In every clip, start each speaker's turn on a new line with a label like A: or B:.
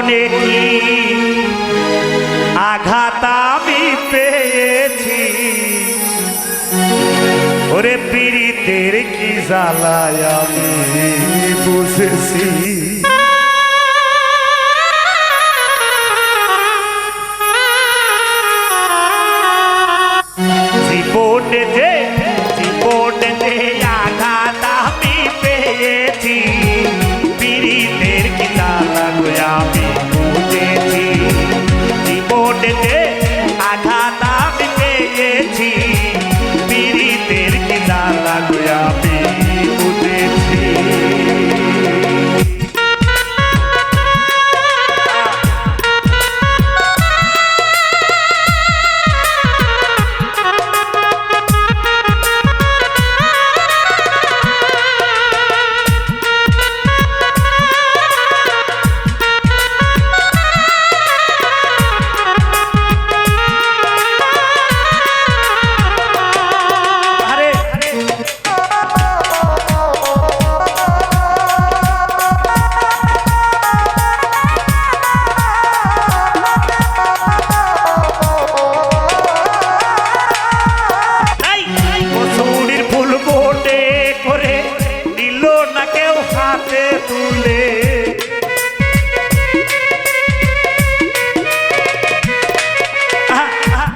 A: জীবনে কি আঘাত আমি পেয়েছি, ওরে পীড়িতের কি জ্বালায় আমি বুঝেছি। জীবনে যে আঘাত আমি পেয়েছি, পীড়িতের কি জ্বালা গো আমি বুঝেছি। জীবনে যে আঘাত আমি পেয়েছি, পীড়িতের কি জ্বালা গো আমি বুঝেছি। তুলে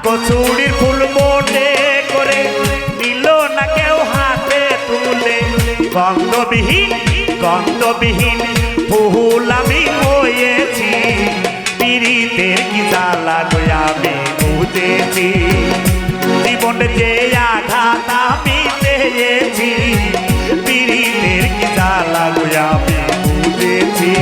A: কচুরির ফুল মনে করে দিল না কেউ হাতে তুলে, গন্ধবিহীন ফুল আমি হয়েছি, পীড়িতের কি জ্বালা গো আমি বুঝেছি। জীবন যে আঘাত আমি পেয়েছি, পীড়িতের কি জ্বালা গো আমি বুঝেছি।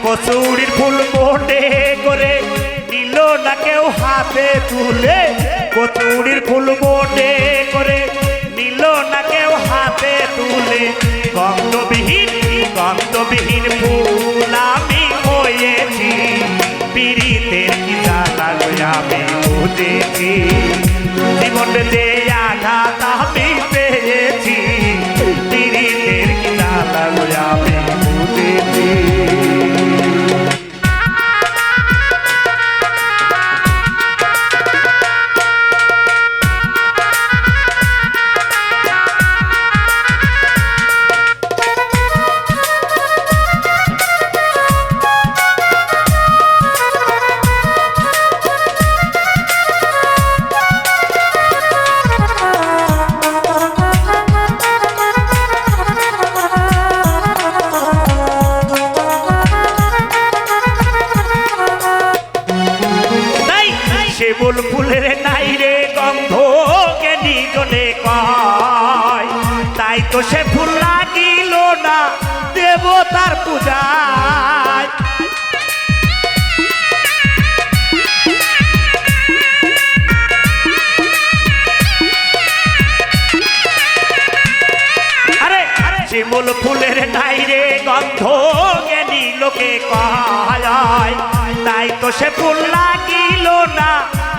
A: কচুরির ফুল মনে করে নিল না কেউ হাতে তুলে, কচুরির ফুল মনে করে নিল না কেউ হাতে তুলে, গন্ধবিহীন ফুল আমি হয়েছি, পীড়িতের কি জ্বালা গো আমি বুঝেছি। জীবন যে আঘাত আমি পেয়েছি, পীড়িতের কি জ্বালা গো আমি বুঝেছি। শিমুল ফুলের নাই রে গন্ধ জ্ঞানী জনে কয়, তাই তো সে ফুল লাগিল না দেবতার পূজায়। আরে শিমুল ফুলের নাই রে গন্ধ জ্ঞানী লোকে কয়, তাই তো সে ফুল লাগিল না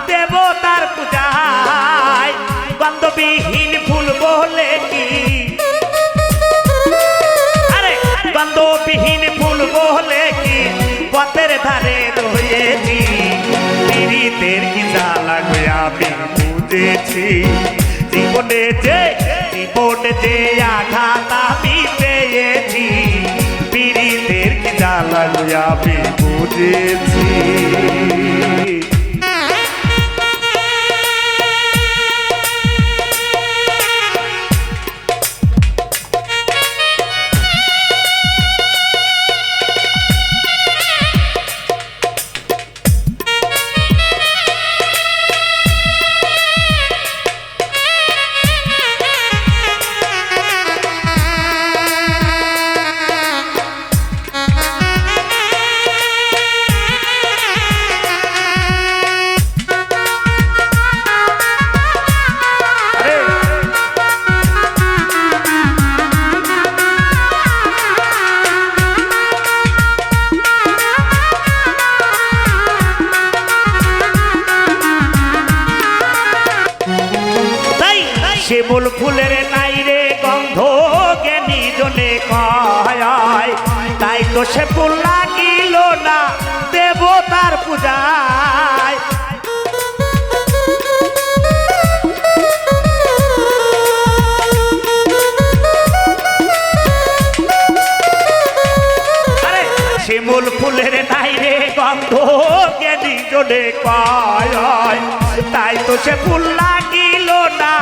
A: দেবতার পূজায়। গন্ধবিহীন ফুল বলে কি, আরে গন্ধবিহীন ফুল বলে কি পথের ধারে রয়েছি, পীড়িতের কি জ্বালা গো আমি বুঝেছি। জীবনে যে আঘাত আমি পেয়েছি, পীড়িতের কি জ্বালা গো আমি বুঝেছি। শিমুল ফুলের নাই রে গন্ধ জ্ঞানী জনে কয় তাই তো সে ফুল লাগিল না দেবতার পূজায় শিমুল ফুলের নাই রে গন্ধ জ্ঞানী জনে কয় তাই তো সে ফুল লাগিল না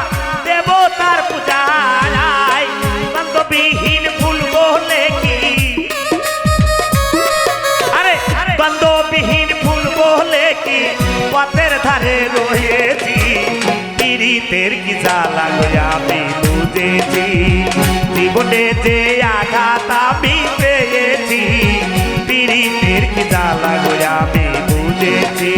A: দেবতার পূজায় গন্ধবিহীন ফুল বলে কি আরে গন্ধবিহীন ফুল বলে কি পথের ধারে রয়েছি পীড়িতের কি জ্বালা আমি বুঝেছি জীবনে যে আঘাত আমি পেয়েছি পীড়িতের কি জ্বালা আমি বুঝেছি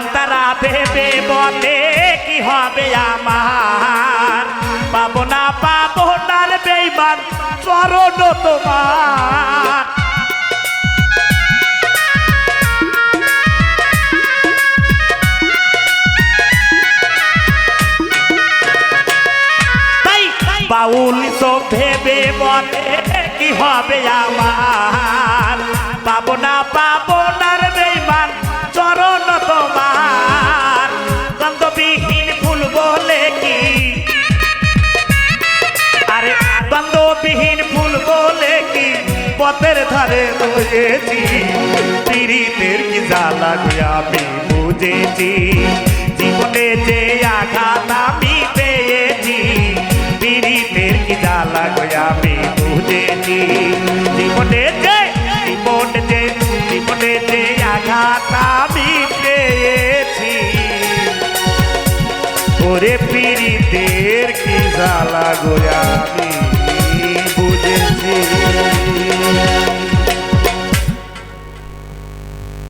A: তারা ভেবে বলে কি হবে আমার পাবো না পাবনার বেইমান চরণ তোমার তাই বাউল সব ভেবে বলে কি হবে আমার পাবো না পাবনার বেইমান চরণ তোমার গন্ধবিহীন ফুল বলে কি আরে গন্ধবিহীন ফুল বলে কি পথের ধারে রয়েছি পীড়িতের কি জ্বালা আমি বুঝেছি জীবনে যে আঘাত আমি পেয়েছি পীড়িতের কি জ্বালা আমি বুঝেছি জীবনে যে আঘাত আমি পেয়েছি ওরে পীড়িতের কি জ্বালা আমি বুঝেছি